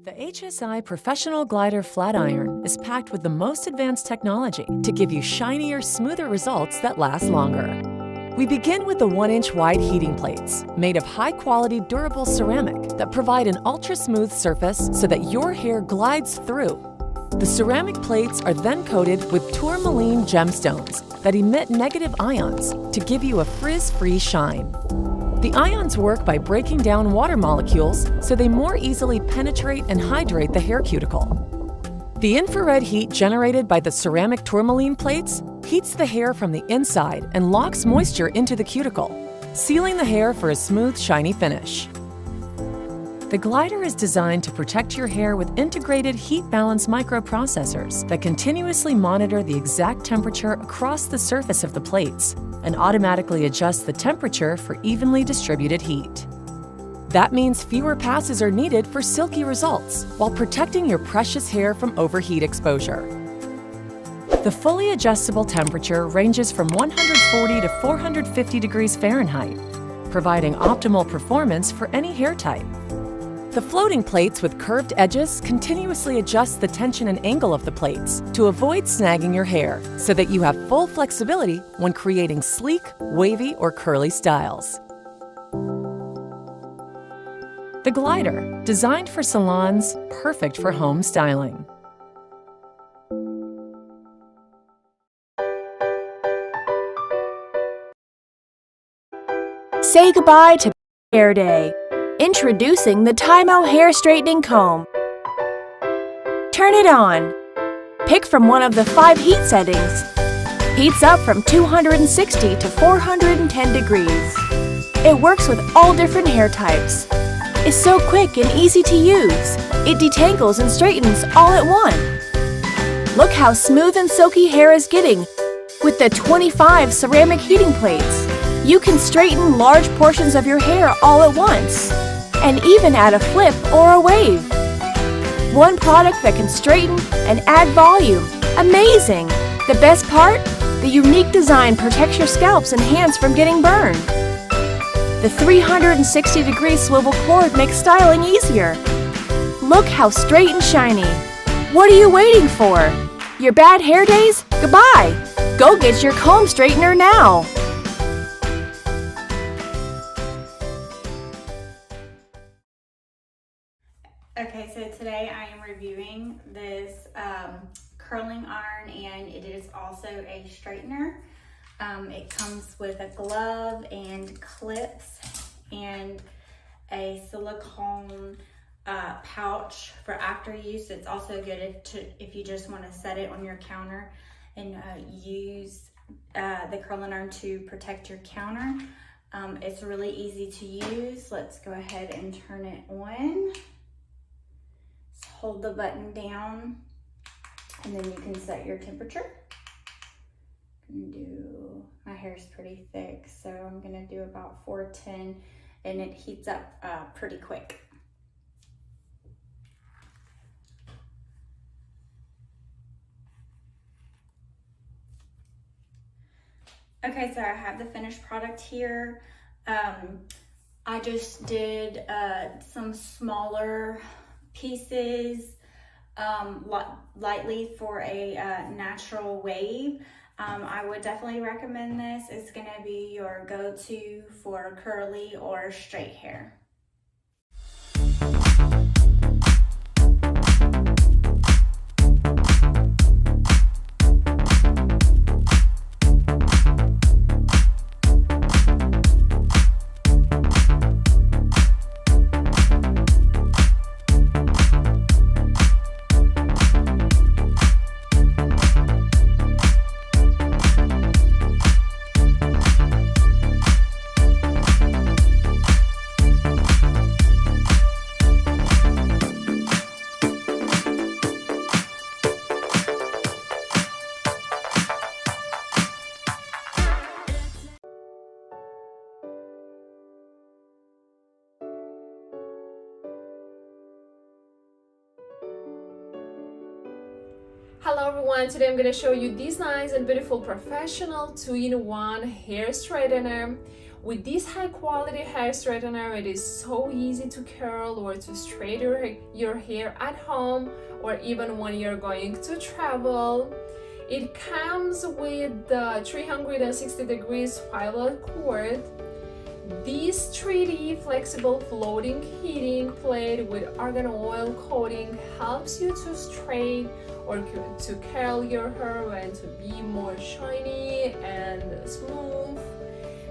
The HSI Professional Glider Flat Iron is packed with the most advanced technology to give you shinier, smoother results that last longer. We begin with the 1-inch wide heating plates, made of high-quality, durable ceramic that provide an ultra-smooth surface so that your hair glides through. The ceramic plates are then coated with Tourmaline gemstones that emit negative ions to give you a frizz-free shine. The ions work by breaking down water molecules so they more easily penetrate and hydrate the hair cuticle. The infrared heat generated by the ceramic tourmaline plates heats the hair from the inside and locks moisture into the cuticle, sealing the hair for a smooth, shiny finish. The glider is designed to protect your hair with integrated heat balance microprocessors that continuously monitor the exact temperature across the surface of the plates and automatically adjust the temperature for evenly distributed heat. That means fewer passes are needed for silky results while protecting your precious hair from overheat exposure. The fully adjustable temperature ranges from 140 to 450 degrees Fahrenheit, providing optimal performance for any hair type. The floating plates with curved edges continuously adjust the tension and angle of the plates to avoid snagging your hair so that you have full flexibility when creating sleek, wavy, or curly styles. The glider, designed for salons, perfect for home styling. Say goodbye to hair day. Introducing the Tymo Hair Straightening Comb. Turn it on. Pick from one of the 5 heat settings. Heats up from 260 to 410 degrees. It works with all different hair types. It's so quick and easy to use. It detangles and straightens all at once. Look how smooth and silky hair is getting with the 25 ceramic heating plates. You can straighten large portions of your hair all at once, and even add a flip or a wave. One product that can straighten and add volume. Amazing! The best part? The unique design protects your scalps and hands from getting burned. The 360-degree swivel cord makes styling easier. Look how straight and shiny. What are you waiting for? Your bad hair days? Goodbye! Go get your comb straightener now! Okay, so today I am reviewing this curling iron, and it is also a straightener. It comes with a glove and clips and a silicone pouch for after use. It's also good if you just want to set it on your counter and use the curling iron to protect your counter. It's really easy to use. Let's go ahead and turn it on. Hold the button down and then you can set your temperature. My hair is pretty thick, so I'm gonna do about 410, and it heats up pretty quick. Okay, so I have the finished product here. I just did some smaller pieces lightly for a natural wave. I would definitely recommend this. It's going to be your go-to for curly or straight hair. Hello everyone, today I'm going to show you this nice and beautiful professional 2-in-1 hair straightener. With this high quality hair straightener, it is so easy to curl or to straighten your hair at home or even when you're going to travel. It comes with the 360 degrees violet cord. This 3D flexible floating heating plate with argan oil coating helps you to straighten or to curl your hair and to be more shiny and smooth.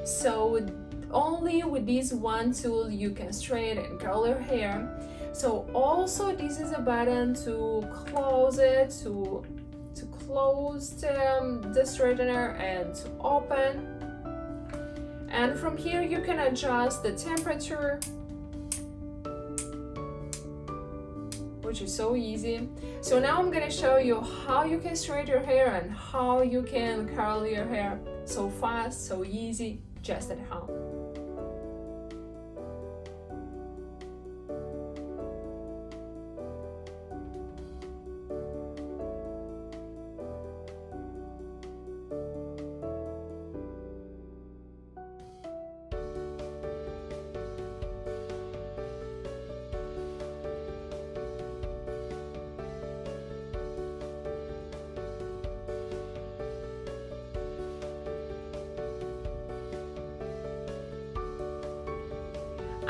So only with this one tool you can straighten and curl your hair. So also this is a button to close it, to close the straightener and to open. And from here you can adjust the temperature, which is so easy. So now I'm gonna show you how you can straighten your hair and how you can curl your hair so fast, so easy, just at home.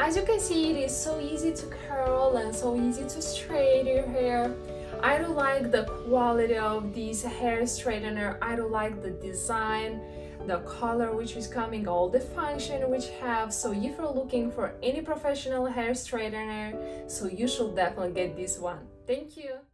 As you can see, it is so easy to curl and so easy to straighten your hair. I do like the quality of this hair straightener. I do like the design, the color which is coming, all the function which have. So if you're looking for any professional hair straightener, so you should definitely get this one. Thank you.